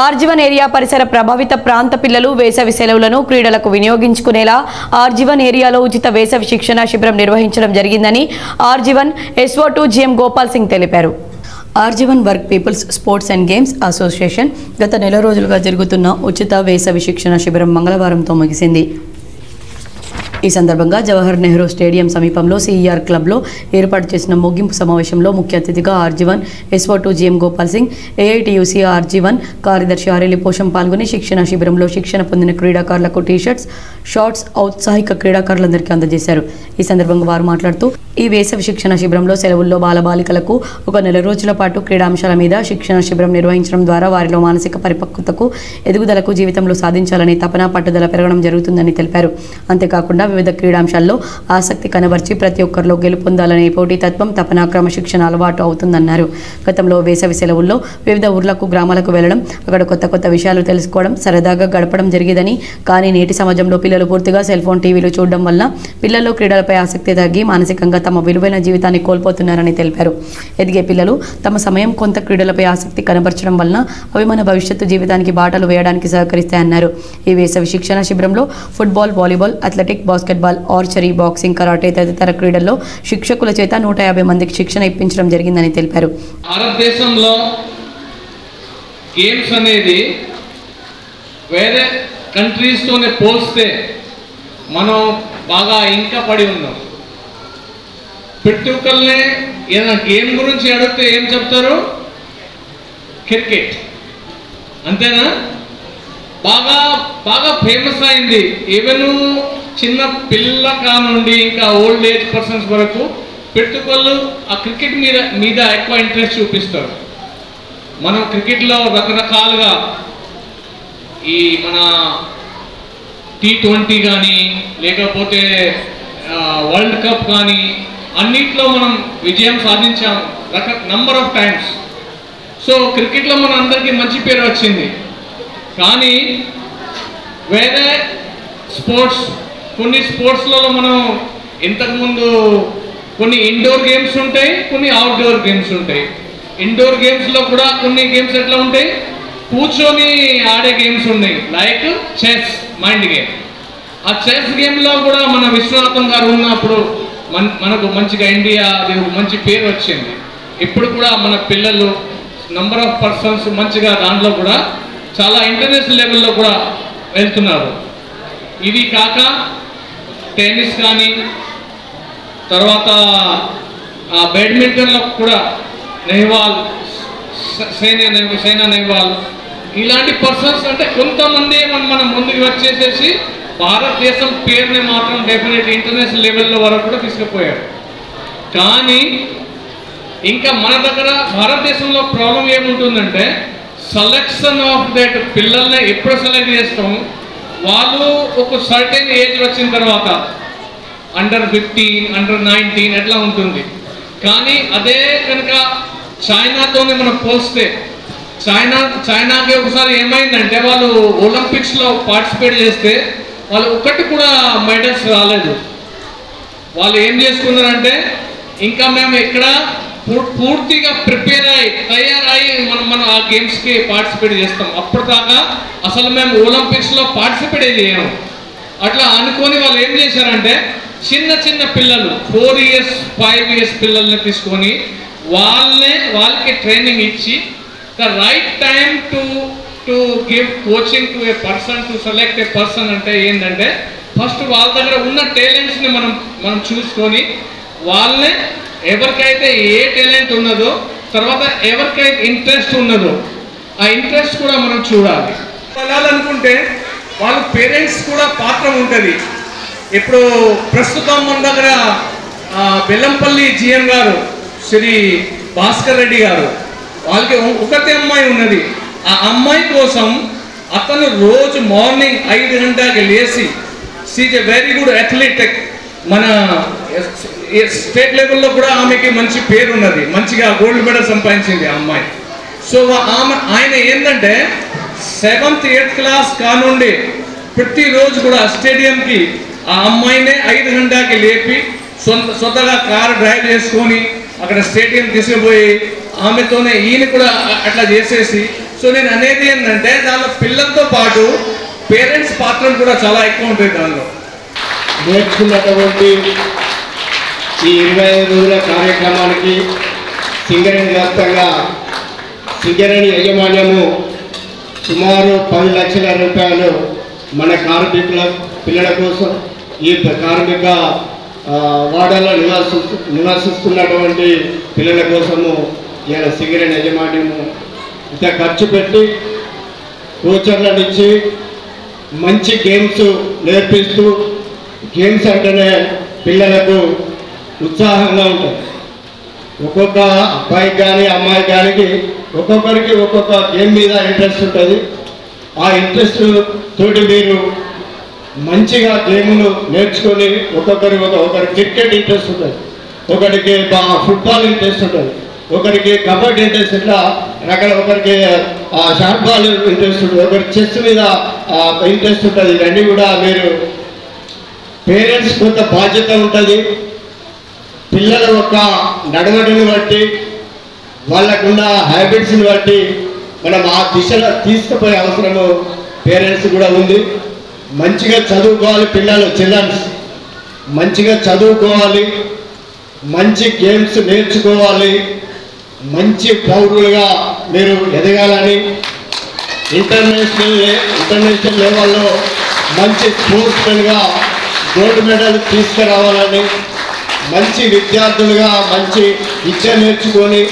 RG one area పరిసర ప్రభావిత ప్రాంత పిల్లలు వేసవి సెలవులను క్రీడలకు వినియోగించుకునేలా ఆర్జీవన్ ఏరియాలో ఉచిత వేసవి శిక్షణ శిబిరం నిర్వహించడం జరిగిందని RG one SO2 GM Gopal Singh తెలిపారు. ఆర్జీవన్ work people's sports and games association గత నెల రోజులుగా జరుగుతున్న ఉచిత వేసవి శిక్షణ శిబిరం మంగళవారంతో ముగిసింది. ఈ సందర్భంగా జవహర్ నెహ్రూ స్టేడియం సమీపంలో CER క్లబ్లో ఏర్పాటు చేసిన ముగింపు సమావేశంలో ముఖ్య అతిథిగా RG one SO2 GM Gopal Singh AITUC RG one కార్యదర్శి ఆరెలి పోషం పాల్గొని శిక్షణ శిబిరంలో శిక్షణ పొందిన క్రీడాకారులకు టీ-షర్ట్స్, షార్ట్స్ ఔత్సాహిక క్రీడాకారులందరికీ అందజేశారు. ఈ సందర్భంగా వారు మాట్లాడుతూ ఈ వేసవి శిక్షణ శిబిరంలో సెలవుల్లో బాలబాలికలకు ఒక నెల రోజుల పాటు క్రీడాంశాల మీద శిక్షణ శిబిరం నిర్వహించడం ద్వారా వారిలో మానసిక పరిపక్వతకు, ఎదుగుదలకు, జీవితంలో సాధించాలని తపన, పట్టుదల పెరగడం జరుగుతుందని తెలిపారు. అంతేకాకుండా వివిధ క్రీడాంశాల్లో ఆసక్తి కనబర్చి ప్రతి ఒక్కరిలో గెలుపొందాలనే పోటీతత్వం, తపన, క్రమశిక్షణ అలవాటు అవుతుందన్నారు. గతంలో వేసవి సెలవుల్లో వివిధ ఊర్లకు, గ్రామాలకు వెళ్లడం, అక్కడ కొత్త కొత్త విషయాలు తెలుసుకోవడం, సరదాగా గడపడం జరిగేదని. కానీ నేటి సమాజంలో పిల్లలు పూర్తిగా సెల్ ఫోన్, టీవీలు చూడడం వల్ల పిల్లల్లో క్రీడలపై ఆసక్తి తగ్గి మానసికంగా తమ విలువైన జీవితాన్ని కోల్పోతున్నారని తెలిపారు. ఎదిగే పిల్లలు తమ సమయం కొంత క్రీడలపై ఆసక్తి కనబరచడం వలన అవి మన భవిష్యత్తు జీవితానికి బాటలు వేయడానికి సహకరిస్తాయన్నారు. ఈ వేసవి శిక్షణ శిబిరంలో football, volleyball, athletic, basketball, archery, boxing, karate తదితర క్రీడల్లో శిక్షకుల చేత 150 మందికి శిక్షణ ఇప్పించడం జరిగిందని తెలిపారు. భారతదేశంలో గేమ్స్ అనేది వేరే కంట్రీస్తోనే పోల్స్తే మనం బాగా ఇంకా పడి ఉన్నాం. ప్రతి ఒక్కరినే ఏదైనా గేమ్ గురించి అడిగితే ఏం చెప్తారు? క్రికెట్, అంతేనా? బాగా బాగా ఫేమస్ అయింది. ఈవెన్ చిన్న పిల్ల కానుండి ఇంకా ఓల్డ్ ఏజ్ పర్సన్స్ వరకు ప్రతి ఒక్కళ్ళు ఆ క్రికెట్ మీద ఎక్కువ ఇంట్రెస్ట్ చూపిస్తారు. మనం క్రికెట్లో రకరకాలుగా ఈ మన T20 కానీ లేకపోతే వరల్డ్ కప్ కానీ అన్నిట్లో మనం విజయం సాధించాం నంబర్ ఆఫ్ టైమ్స్. సో క్రికెట్లో మన అందరికీ మంచి పేరు వచ్చింది. కానీ వేరే స్పోర్ట్స్, కొన్ని స్పోర్ట్స్లలో మనం ఇంతకుముందు కొన్ని ఇండోర్ గేమ్స్ ఉంటాయి, కొన్ని అవుట్డోర్ గేమ్స్ ఉంటాయి. ఇండోర్ గేమ్స్లో కూడా కొన్ని గేమ్స్ ఎట్లా ఉంటాయి, కూర్చొని ఆడే గేమ్స్ ఉన్నాయి. Like chess, mind game. ఆ చెస్ గేమ్లో కూడా మన విశ్వనాథం గారు ఉన్నప్పుడు మనకు మంచిగా ఇండియా అది మంచి పేరు వచ్చింది. ఇప్పుడు కూడా మన పిల్లలు నంబర్ ఆఫ్ పర్సన్స్ మంచిగా దాంట్లో కూడా చాలా ఇంటర్నేషనల్ లెవెల్లో కూడా వెళ్తున్నారు. ఇది కాక టెన్నిస్ కానీ, తర్వాత బ్యాడ్మింటన్లో కూడా నెహ్వాల్, సైనా నెహ్వాల్ ఇలాంటి పర్సన్స్ అంటే కొంతమంది మనం ముందుకు వచ్చేసేసి భారతదేశం పేరుని మాత్రం డెఫినెట్ ఇంటర్నేషనల్ లెవెల్లో వరకు కూడా తీసుకుపోయారు. కానీ ఇంకా మన దగ్గర భారతదేశంలో ప్రాబ్లం ఏముంటుందంటే సెలెక్షన్ ఆఫ్ దట్ పిల్లల్ని ఎప్పుడు సెలెక్ట్ చేస్తాం, వాళ్ళు ఒక సర్టెన్ ఏజ్ వచ్చిన తర్వాత అండర్ 15, అండర్ 19 ఎట్లా ఉంటుంది. కానీ అదే కనుక చైనాతోనే మనం పోస్తే, చైనాకి ఒకసారి ఏమైందంటే వాళ్ళు ఒలింపిక్స్లో పార్టిసిపేట్ చేస్తే వాళ్ళు ఒక్కటి కూడా మెడల్స్ రాలేదు. వాళ్ళు ఏం చేసుకున్నారంటే ఇంకా మేము ఇక్కడ పూర్తిగా ప్రిపేర్ అయ్యి తయారయ్యి మనం ఆ గేమ్స్కి పార్టిసిపేట్ చేస్తాం, అప్పటిదాకా అసలు మేము ఒలింపిక్స్లో పార్టిసిపేట్ చేయము అట్లా అనుకొని వాళ్ళు ఏం చేశారంటే చిన్న చిన్న పిల్లలు 4 years 5 years పిల్లల్ని తీసుకొని వాళ్ళకి ట్రైనింగ్ ఇచ్చి the right time to give coaching to A person, to select A person. అంటే ఏంటంటే ఫస్ట్ వాళ్ళ దగ్గర ఉన్న టాలెంట్స్ని మనం చూసుకొని వాళ్ళని ఎవరికైతే ఏ టాలెంట్ ఉన్నదో, తర్వాత ఎవరికైతే ఇంట్రెస్ట్ ఉన్నదో ఆ ఇంట్రెస్ట్ కూడా మనం చూడాలి. వెళ్ళాలనుకుంటే వాళ్ళ పేరెంట్స్ కూడా పాత్ర ఉంటుంది. ఇప్పుడు ప్రస్తుతం మన దగ్గర బెల్లంపల్లి GM గారు శ్రీ భాస్కర్ రెడ్డి గారు, వాళ్ళకి ఒకటే అమ్మాయి ఉన్నది. ఆ అమ్మాయి కోసం అతను రోజు మార్నింగ్ 5 గంటలకి లేచి, she's a very good athlete, మన స్టేట్ లెవెల్లో కూడా ఆమెకి మంచి పేరు ఉన్నది, మంచిగా గోల్డ్ మెడల్ సంపాదించింది ఆ అమ్మాయి. సో ఆయన ఏంటంటే 7th 8th క్లాస్ కానుండి ప్రతిరోజు కూడా స్టేడియంకి ఆ అమ్మాయినే 5 గంటలకి లేపి సొంతగా కారు డ్రైవ్ చేసుకొని అక్కడ స్టేడియం తీసుకుపోయి ఆమెతోనే ఈయన కూడా అట్లా చేసేసి సో నేను అనేది ఏంటంటే దానిలో పిల్లలతో పాటు పేరెంట్స్ పాత్ర కూడా చాలా ఎక్కువ ఉంటుంది దానిలో. నేర్చుకున్నటువంటి ఈ 25 రోజుల కార్యక్రమానికి సింగరేణి వ్యాప్తంగా సింగరేణి యాజమాన్యము సుమారు 10 లక్షల రూపాయలు మన కార్మికుల పిల్లల కోసం, ఈ కార్మిక వాడలో నివసిస్తున్నటువంటి పిల్లల కోసము ఇలా సింగరేణి యాజమాన్యము ఇంత ఖర్చు పెట్టి కోచర్లను ఇచ్చి మంచి గేమ్స్ నేర్పిస్తూ, గేమ్స్ అంటేనే పిల్లలకు ఉత్సాహంగా ఉంటుంది. ఒక్కొక్క అబ్బాయికి కానీ అమ్మాయికి కానీ ఒక్కొక్కరికి ఒక్కొక్క గేమ్ మీద ఇంట్రెస్ట్ ఉంటుంది. ఆ ఇంట్రెస్ట్ తోటి మీరు మంచిగా గేమ్ను నేర్చుకొని ఒకరికి క్రికెట్ ఇంట్రెస్ట్ ఉంటుంది, ఒకరికి ఫుట్బాల్ ఇంట్రెస్ట్ ఉంటుంది, ఒకరికి కబడ్డీ ఇంట్రెస్ట్, ఇట్లా ఒకరికి షార్ట్ బాల్ ఇంట్రెస్ట్ ఉంటుంది, ఒకరికి చెస్ మీద ఇంట్రెస్ట్ ఉంటుంది. ఇవన్నీ కూడా మీరు పేరెంట్స్ కొంత బాధ్యత ఉంటుంది. పిల్లల యొక్క నడవడిని బట్టి, వాళ్ళకున్న హ్యాబిట్స్ని బట్టి మనం ఆ దిశలో తీసుకుపోయే అవసరము పేరెంట్స్ కూడా ఉంది. మంచిగా చదువుకోవాలి చిల్డ్రన్స్ మంచిగా చదువుకోవాలి, మంచి గేమ్స్ నేర్చుకోవాలి, మంచి పౌరులుగా మీరు ఎదగాలని, ఇంటర్నేషనల్ లెవెల్లో మంచి స్పోర్ట్స్మెన్గా గోల్డ్ మెడల్ తీసుకురావాలని, మంచి విద్యార్థులుగా మంచి విద్య నేర్చుకొని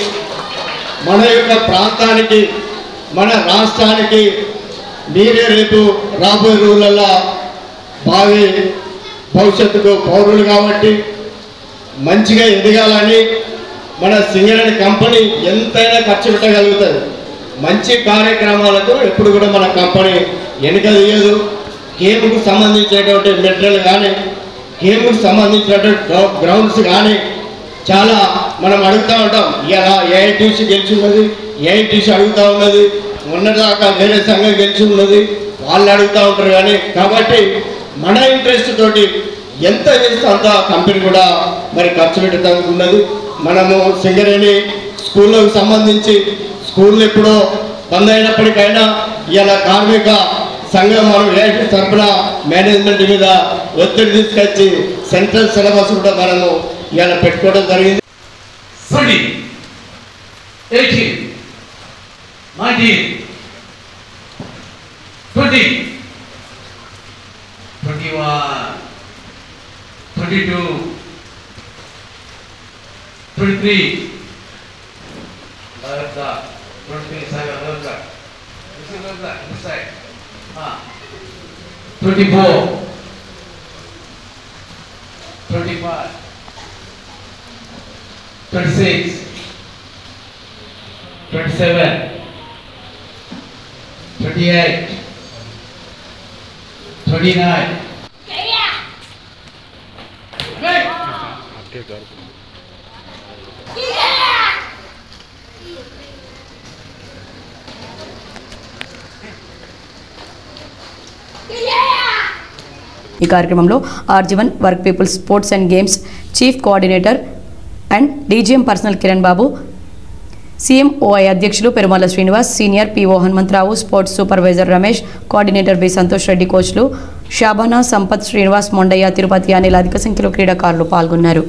మన యొక్క ప్రాంతానికి, మన రాష్ట్రానికి మీరే రేపు రాబోయే రోజులలో భావి భవిష్యత్తుకు పౌరులు కాబట్టి మంచిగా ఎదగాలని, మన సింగరేణి కంపెనీ ఎంతైనా ఖర్చు పెట్టగలుగుతుంది. మంచి కార్యక్రమాలకు ఎప్పుడు కూడా మన కంపెనీ వెనుక తీయదు. గేమ్కు సంబంధించేటువంటి మెటీరియల్ కానీ, గేమ్కు సంబంధించినటువంటి గ్రౌండ్స్ కానీ చాలా మనం అడుగుతూ ఉంటాం. ఇలా ఏఐటీసీ గెలిచి ఉన్నది, ఏఐటీసీ అడుగుతూ ఉన్నది, మొన్నదాకా వేరే సంఘం గెలిచి ఉన్నది, వాళ్ళు అడుగుతూ ఉంటారు. కానీ కాబట్టి మన ఇంట్రెస్ట్ తోటి ఎంత చేస్తే అంత కంపెనీ కూడా మరి ఖర్చు పెట్టడానికి ఉన్నది. మనము సింగరేణి స్కూళ్ళకు సంబంధించి స్కూళ్ళు ఎప్పుడో బంద్ అయినప్పటికైనా ఇలా కార్మిక సంఘం మనం ఏఐటీ తరఫున మేనేజ్మెంట్ మీద ఒత్తిడి తీసుకొచ్చి సెంట్రల్ సిలబస్ కూడా మనము ఇలా పెట్టుకోవడం జరిగింది. 20, 18, 19, 20, 21, 22, 23, 24, 25, 26, 27, 28, 29. ఈ కార్యక్రమంలో RG one work people sports and games chief coordinator and DGM personnel Kiran Babu, CMOI అధ్యక్షులు Perumala Srinivas, senior PO Hanumantharao, sports supervisor Ramesh, coordinator B Santosh Reddy, కోచ్లు షాబానా, సంపత్, శ్రీనివాస్, మొండయ్య, తిరుపతి అనిల్ అధిక సంఖ్యలో క్రీడాకారులు పాల్గొన్నారు.